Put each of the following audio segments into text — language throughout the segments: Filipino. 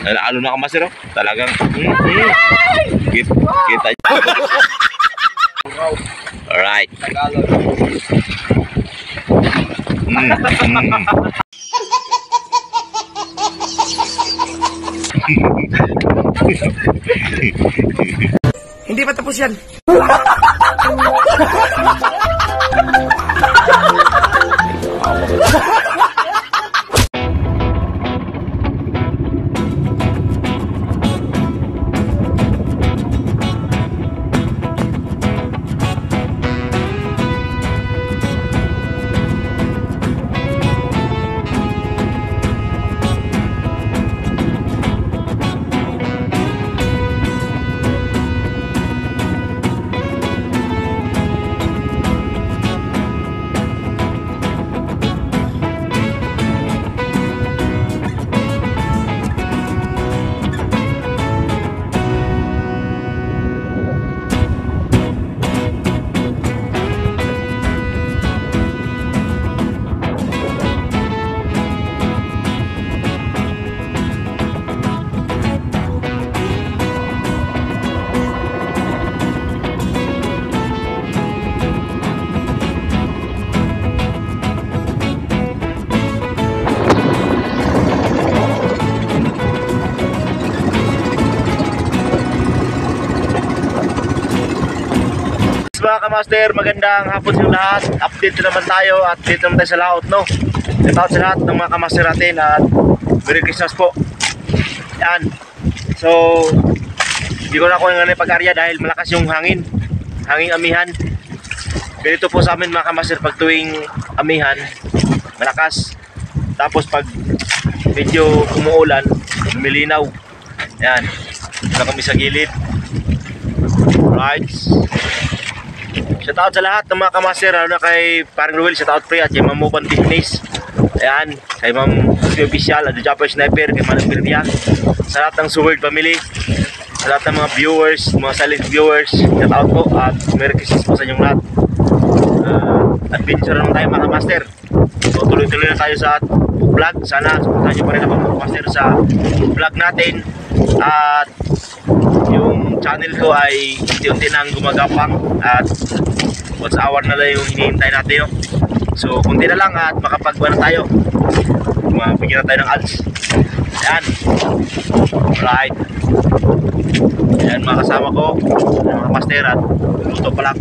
Nalalo na kamaster, oh. Talagang kita. Alright. Hindi pa tapos yan. Mga kamaster, magandang hapon sa lahat. Update na naman tayo at dito naman tayo sa laot, no? Shout out sa lahat ng mga kamaster natin at Merry Christmas po. Yan. So, hindi ko na ako ng pag-arya dahil malakas yung hangin. Hanging amihan. Ganito po sa amin mga kamaster pag tuwing amihan, malakas. Tapos pag medyo umuulan, lumilinaw. Yan. Wala kami sa gilid. Right. Shout out sa lahat ng mga kamaster, lalo na kay Parang Ruel, shout out pre, at kay Ma'am Moban Business. Ayan, kay Ma'am Official, at the Japper Sniper, kay Manang Pirdia. Sa lahat ng Sword Family, sa lahat ng mga viewers, mga silent viewers, shout out po at Merry Christmas po sa inyong lahat. Adventure naman tayo mga kamaster. So tuloy-tuloy na tayo sa vlog. Sana supportahan nyo pa rin ako mga kamaster sa vlog natin. At yung channel ko ay unti-unti nang gumagapang at once hour na lang yung hinihintay natin, no? So kunti na lang at makapagbuwan na tayo, mabigyan na tayo ng ads. Ayan. Alright. Ayan mga kasama ko, mga master, at luto pa lang.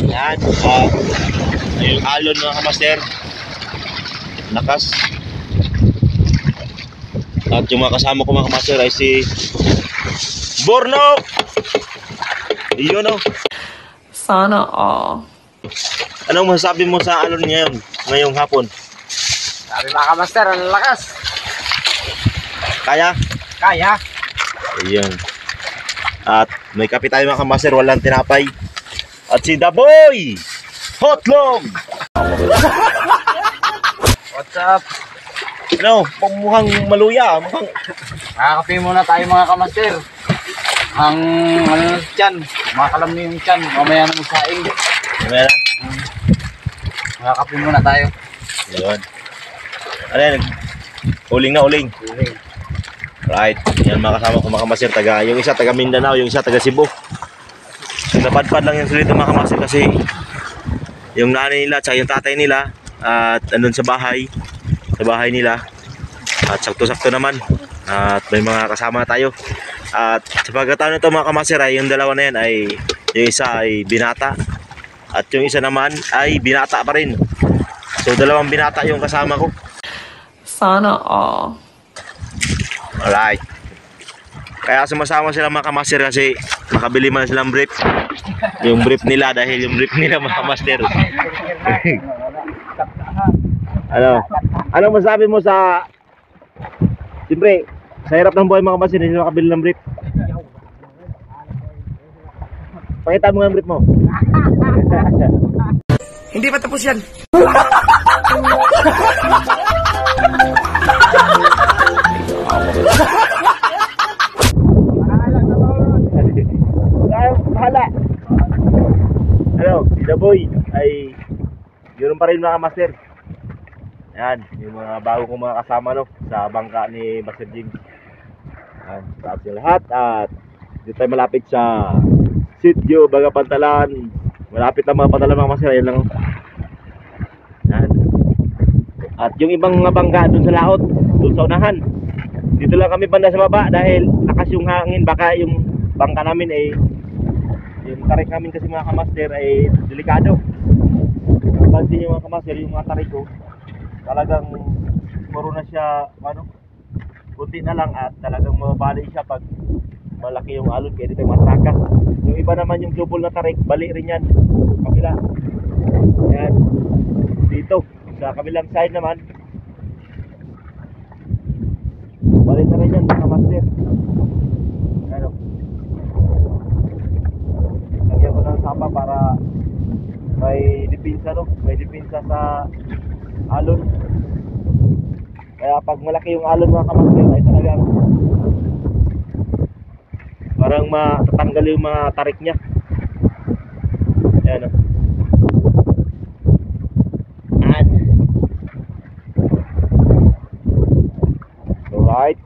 Ayan. Yung alon mga kamaster, lakas. At yung mga kasama ko mga kamaster ay si Borno. Iyon, no? Sana all. Anong masasabi mo sa alon ngayon, ngayong hapon? Sabi mga kamaster, ang lakas. Kaya? Kaya. Ayun. At may kape tayo mga kamaster, walang tinapay. At si The Boy Hotlog. What's up? Ano, mukhang maluya, mukhang... Makakape muna tayo mga kamaster. Ang ano tiyan, makakalam na yung tiyan, mamaya na magsaing. Mamaya na? Makakape muna tayo. Ayun. Ano yan? Uling na uling. Uling. Right. Yan mga kasama ko mga kamaster. Yung isa taga Mindanao, yung isa taga Cebu. Napadpad lang yung solito mga kamaster kasi yung nanay nila at yung tatay nila at andun sa bahay nila. At sakto-sakto naman. At may mga kasama tayo. At sa pagkataon nito mga kamaster ay yung dalawa na yan ay yung isa ay binata at yung isa naman ay binata pa rin. So dalawang binata yung kasama ko. Sana all. Alright. Kaya sumasama sila mga kamaster kasi makabili man silang brief. Yung brief nila dahil yung brief nila mga kamaster. Ano masabi mo sa siyempre sa hirap ng buhay mga kamaster, hindi makabili ng brief? Pakita mo nga ang brief mo. Hindi pa tapos yan. Bahala. Ano, si The Boy ay yun pa rin mga master. Yan, yung mga bago kong mga kasama no, sa bangka ni Master James. Yan, taas yung lahat at dito tayo malapit sa Sitio Bagapantalan. Malapit na mga pantalan mga master, yan lang. Yan. At yung ibang mga bangka dun sa laot, dun sa unahan. Dito lang kami banda sa baba dahil lakas yung hangin, baka yung bangka namin ay yung tarik namin kasi mga kamaster ay delikado. Pansin nyo mga kamaster, yung mga tarik ko talagang puro na siya ano, kunti na lang at talagang mabali siya pag malaki yung alon kaya dito matraka. Yung iba naman yung double na tarik, bali rin yan kabila. Yan. Dito sa kabilang side naman bali na rin yan mga master. Ano, lagyan ko ng sapa para may depensa no, may depensa sa alon. Kaya pag malaki yung alon mga kamaster ay talagang parang matatanggal yung mga tarik niya. Ayan o. Ayan. Alright.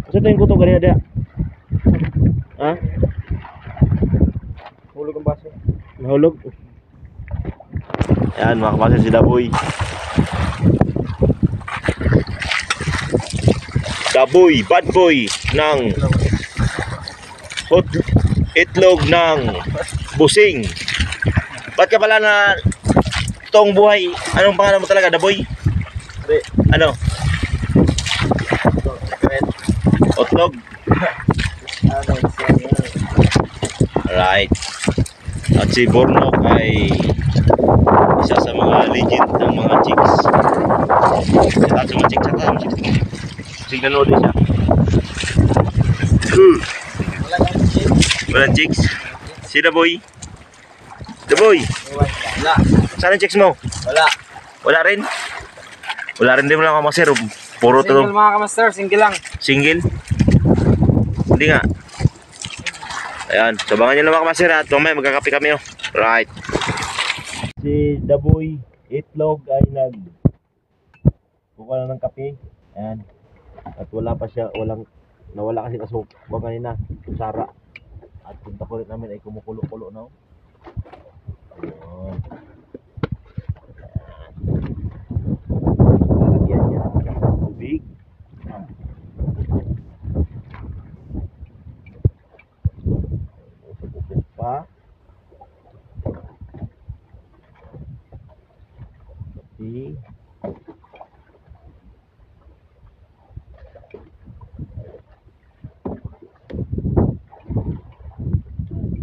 Kasi ito yung kuto ganyan dia. Ha? Hulog ang baso. Nahulog. Ayan mga kapatid, si Daboy. Daboy, bad boy ng hot itlog ng busing. Ba't ka pala na toong buhay? Anong pangalan mo talaga, Daboy? Ano? Otlog? Alright. At si Bornok ay isa sa mga legend ng mga chicks. At sa mga chicks, at sa mga chicks. Sige na siya. Walang chicks. Si Daboy. Daboy. Wala. Saan ang chicks mo? Wala. Wala rin? Wala rin din mo lang ako sir. Puro to. Single mga kamaster, single lang. Single? Hindi nga. Ayan. Sabangan nyo lang mga master at mamaya magkakape kami. Oh. Right. Si Daboy Itlog ay kuha na ng kape. Ayan. At wala pa siya, nawala kasi kasubang kanina, Sara. At punta ko rin namin ay kumukulo-kulo na. Ayan. Lalagyan niya ng tubig. Usap-usap pa. Pati.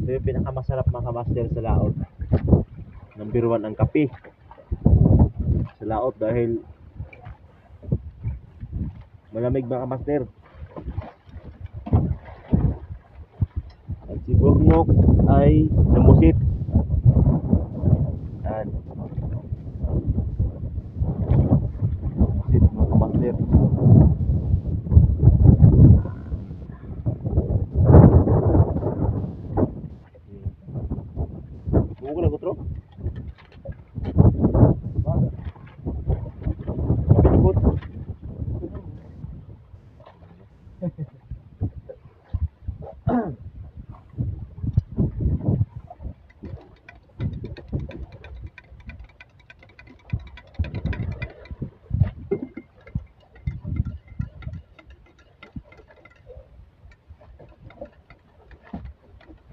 Ito yung pinakamasarap mga kamaster sa laot. Number 1 ang kape sa laot dahil malamig mga kamaster. At si Bornok ay namusit. Yan. Namusit mga kamaster. Buko na gutro. Pinipot.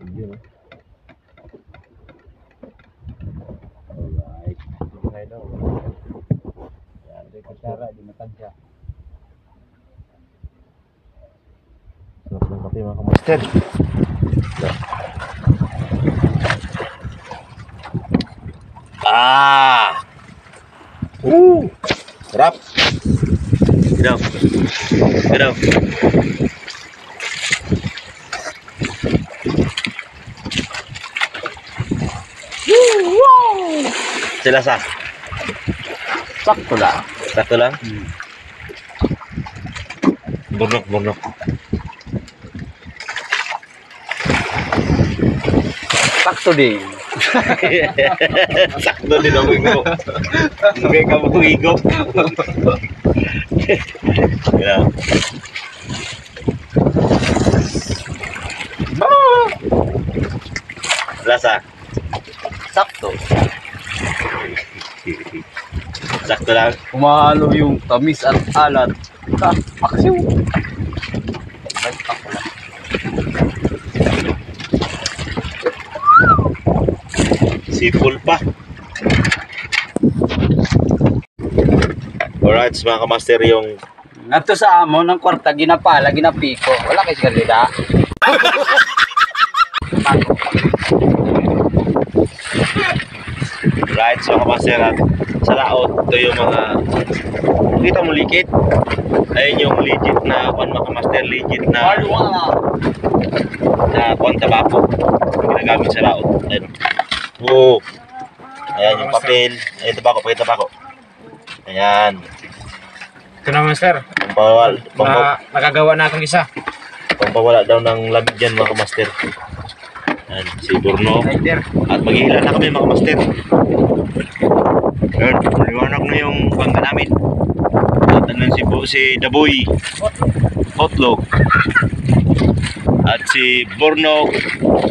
Yun. Alright. Okay daw. Yan, may kutsara, di matansya. Sarap ng kape mga kamaster. Ah! Sarap! Ginaw. Ginaw. Sila sa? Sakto lang. Sakto lang? Burnok. Sakto din. Sakto din ang igop. Okay ka mo igop. Yeah. Lasa. Sakto. Sakto lang. Kumalo yung tamis at alat. Aksiw. Sipol pa. Alright, mga kamaster, yung Ngadto sa amo ng kwarta ginapala, ginapiko. Wala kay sigalida. right, so mga kamaster, at sa laot, ito yung mga kita mo likit. Ayun yung legit na mga kamaster, legit na kuwan tabako ginagamit sa laot. Ayun. Oh. Ayan yung papel. Ayun tabako, pakita tabako. Ayan. Ito naman sir, nakagawa na akong isa. Pampawala daw ng lamig dyan mga kamaster. Ayan, si Burno. At maghihila na kami mga kamaster. Ayan, liwanag na yung bangka namin. At andun si Daboy Hotlog. At si Burno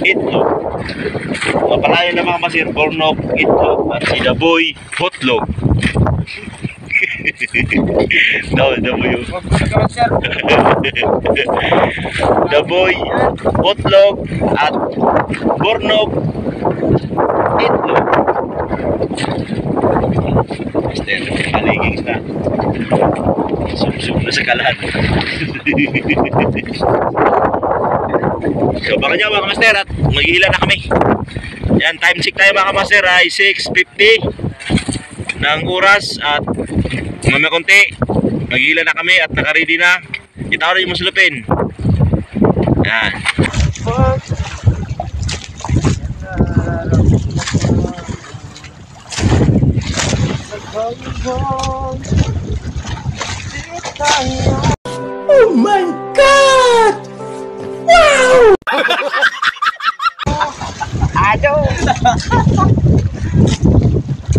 Itlog. Mapalayo na mga kamaster, Burno Itlog. At si Daboy Hotlog. Daboy yung Daboy Hotlog at Bornog Itlog. Master, paliging na sub na sa kalan. So baka nyo mga kamaster, at maghihila na kami. Yan, time check tayo mga kamaster ay 6:50 ng oras, at mamaya konti maghihila na kami at nakaready na. Itaw rin yung masulupin. Yan. Oh my God! Wow!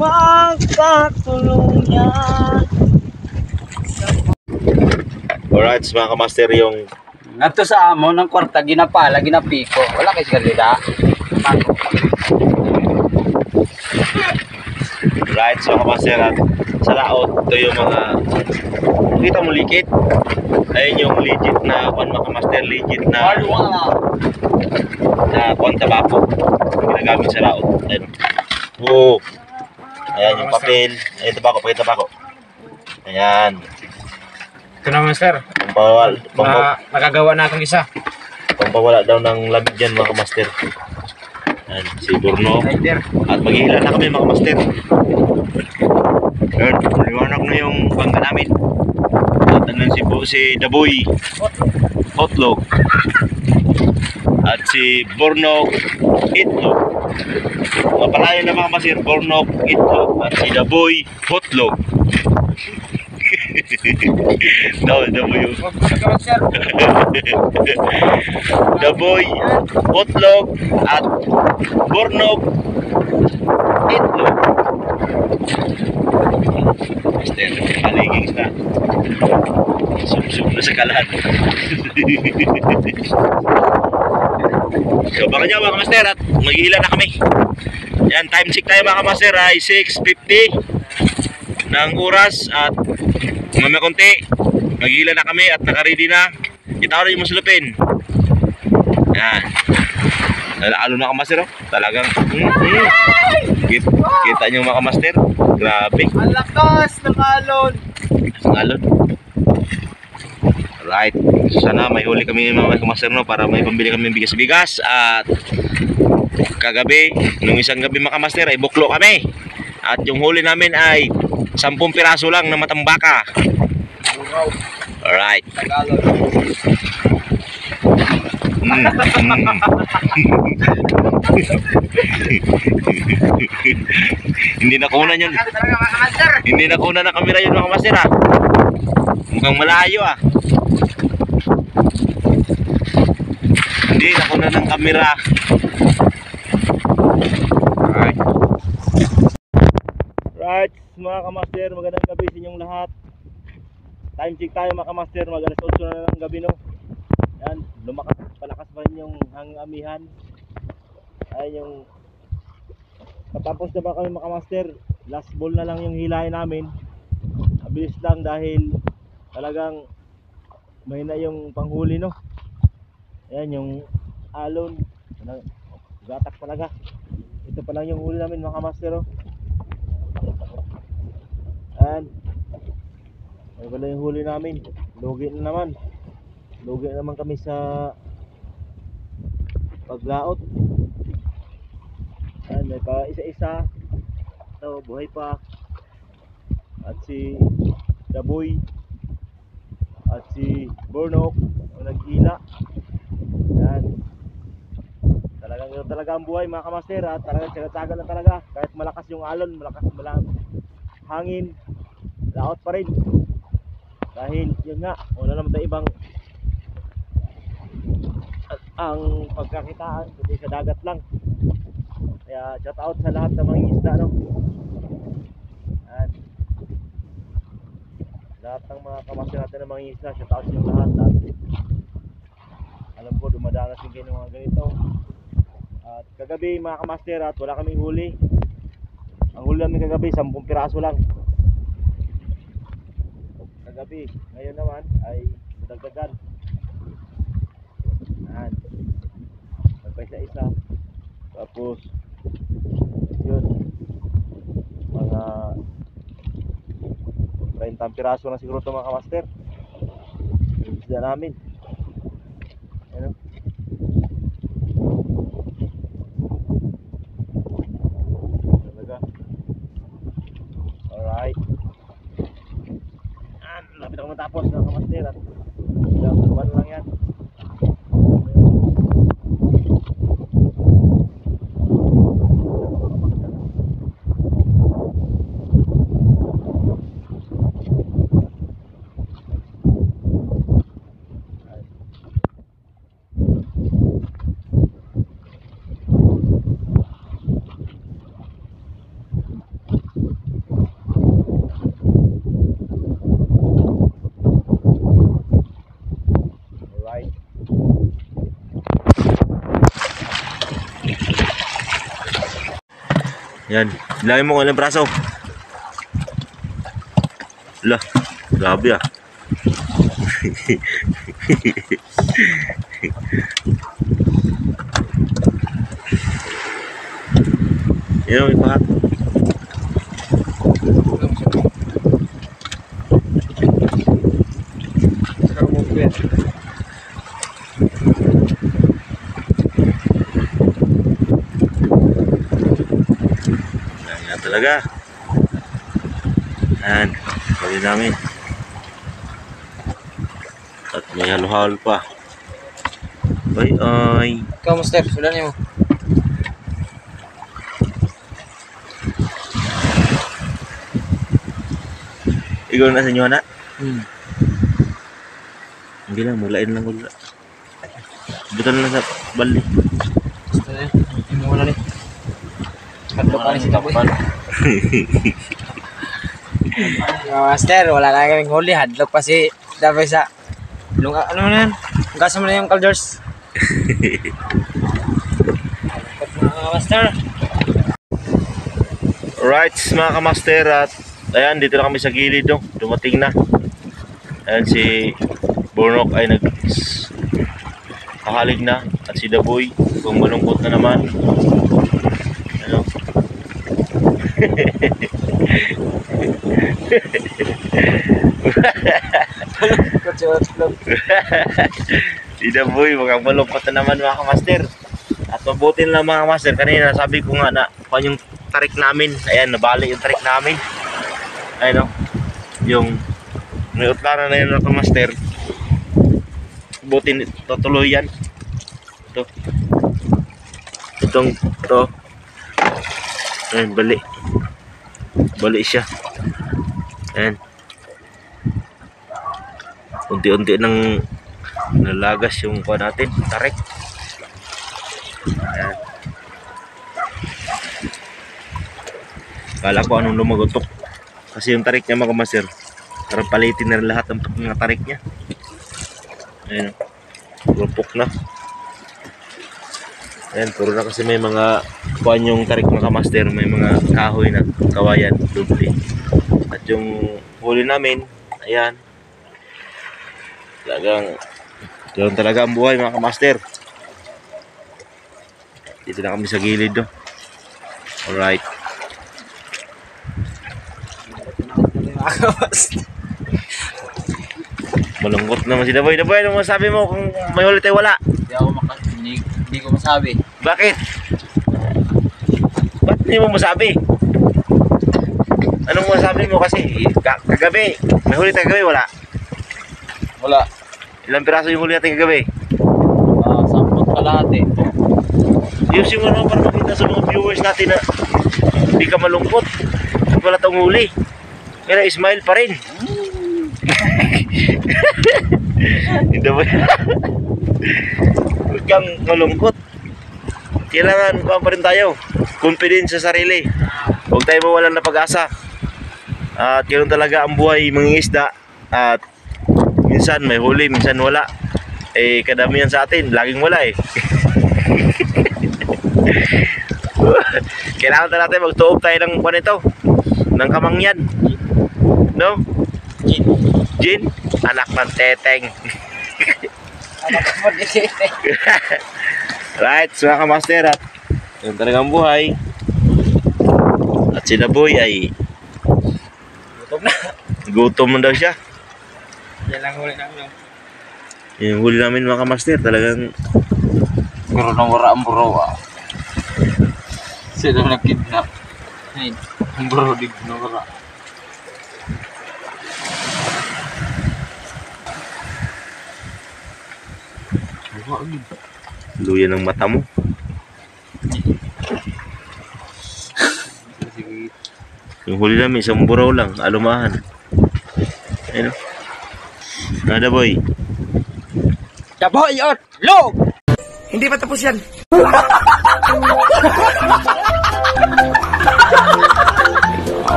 Magkatulong yan. Alright, mga kamaster, yung Ngadto sa amo ng kwarta ginapala, ginapiko. Wala kay sigalida. right, so mga kamaster, at sa laot, ito yung mga kita mo likit. Ayun yung legit na mga kamaster, legit na kuwan tabako ginagamit sa laot. Ayun. Oh. Ayan yung papel. Ayun tabako, pakita tabako. Ayan. Ito naman sir, nakagawa na akong isa. Pampawala daw ng lamig dyan mga kamaster. Ayan, si Burno. At maghihila na kami mga kamaster. Ayan, liwanag na yung bangka namin. At andun si Daboy Hotlog. At si Burno Itlog. Mapalayo na mga kamaster, Burno Itlog. At si Daboy Hotlog. Daboy yung Daboy Hotlog at Bornog Itlog. Master, paliging na sub na sa kalan. So baka nyo mga kamaster, at maghihila na kami. Yan, time check tayo mga kamaster ay 6:50 ng oras, at mamaya konti maghihila na kami at nakaready na. Itaw rin yung masulupin. Yan. Nalalo na kamaster, oh. Talagang kita nyo mga kamaster, grabe Ang lakas ng alon. ang alon. Alright, sana may huli kami mga kamaster, no, para may pambili kami ng bigas-bigas. At kagabi, nung isang gabi mga kamaster, ay buklo kami. At yung huli namin ay 10 piraso lang na matambaka. Alright. Hindi nakunan yun. Hindi nakunan ng kamera yun mga kamaster, ha. Mukhang malayo, ah. Hindi nakunan ng kamera. Okay. Right, mga kamaster, magandang gabi sa inyong lahat. Time check tayo mga kamaster, mag alas 8 na ng gabi no. Yan, palakas pa rin yung hangamihan. Ayun yung patapos na ba kami mga kamaster. Last ball na lang yung hilahin namin. Mabilis lang dahil talagang mahina yung panghuli no. Ayan yung alon, gatak talaga. Ito pa lang yung huli namin mga kamaster oh. Ayan, ay wala yung huli namin. Lugi na naman kami sa paglaot. Ayan, may pa isa-isa. Ito, buhay pa. At si Daboy at si Burnok ang naghila. Ayan, talaga ang buhay mga kamaster. At talagang tsaga-tsaga na talaga. Kahit malakas yung alon, malakas hangin, laot pa rin. Dahil yun nga, wala naman tayo ibang ang pagkakitaan kundi sa dagat lang. Kaya shout out sa lahat ng mga isda no. Ayan, lahat ng mga kamaster natin ng mga isda, shout out sa yung lahat. At alam ko dumadanas din kayo ng mga ganito. At kagabi mga kamaster, at wala kaming huli. Ang huli namin kagabi 10 piraso lang kagabi. Ngayon naman ay dagdagan. Ayan, isa-isa. Tapos yun, mga 30 piraso na siguro ito mga kamaster yung isda namin. Ayan, talaga. Alright, lapit ako matapos ng kamaster. At ilang lang yan. Yan, bilangin mo kung ilang braso. Lah, grabe ah. Yan, ipahat. Talaga. Ayan, pwede namin. At may halo-halo pa. Ay. Ikaw, master, sulan niyo. Ikaw na sa inyo na? Hindi lang, mulain lang wala. Butal na sa bali. Basta na yun. Mo na ni. Kadlok ka ni si Taboy. Master, wala na kaming huli. Hadlok pa si Daboy sa lunga. Ano mo na yan? Gasa mo na yung calders. Master. Alright mga kamaster, at ayan, dito na kami sa gilid no. Dumating na. Ayan si Burnok ay naghahalig na. At si Daboy kung malungkot na naman. Ano? Si Daboy mukhang malungkot na naman mga kamaster. At mabuti lang mga kamaster, kanina sabi ko nga na kung yung tarik namin, ayan, nabali yung tarik namin. Ayun no, yung may utlana na yun mga kamaster. Buti tutuloy yan. Ito, ito, ayun, bali siya. Ayan, unti-unti nang nalagas yung kuha natin, tarik. Ayan. Kala ko anong lumagotok. Kasi yung tarik niya mga kamaster, parang palitin na rin lahat ng mga tarik niya. Ayan, rupok na. Ayan, puro na kasi may mga kuhan yung tarik mga kamaster, may mga kahoy na, kawayan, doble. At yung huli namin, ayan, talagang ganoon talaga ang buhay mga kamaster. Dito na kami sa gilid, no? Alright. Malungkot naman si Daboy. Daboy, ano masabi mo kung may huli tayo wala? Hindi ko masabi. Bakit? Ba't hindi mo masabi? Anong masabi mo kasi? Kagabi, may huli tayo kagabi, wala? Wala. Ilang piraso yung huli natin kagabi? 10 kalahati. Ayusin mo naman para makita sa mga viewers natin na hindi ka malungkot. Wala tong huli. Kaya smile pa rin. Hindi ba? Huwag kang malungkot. Kailangan kuha pa rin tayo. Confidence sa sarili. Huwag tayo mawalan na pag-asa. At ganoon talaga ang buhay mga isda. At minsan may huli, minsan wala. Eh kadamihan sa atin, laging wala eh. Kailangan na natin magtuog tayo ng panito, ng kamangyan. No? Jin? Anak ng teteng. Anak mo di teteng. Right, so mga kamaster, at yun talagang buhay. At si Daboy ay Gutom na. gutom na daw siya. Yan lang huli namin. Yung huli namin mga kamaster, talagang Pero nang wala ang buro. Sila nag-kidnap. Ayun. Ang buro di na wala. luya ng mata mo. Yung huli namin, isang buraw lang, alumahan. Ayun o. Nada boy. Daboy yun! Lo! Hindi pa tapos yan.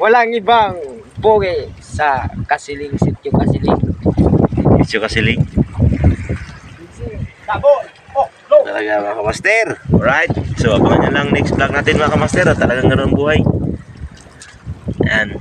Walang ibang pogi sa Kasiling, Sitio Kasiling. Isyo kasiling. Daboy! Oh, lo! Talaga mga kamaster. Alright. So abangan nyo lang next vlog natin mga kamaster. At talagang ganoon ang buhay. Yan.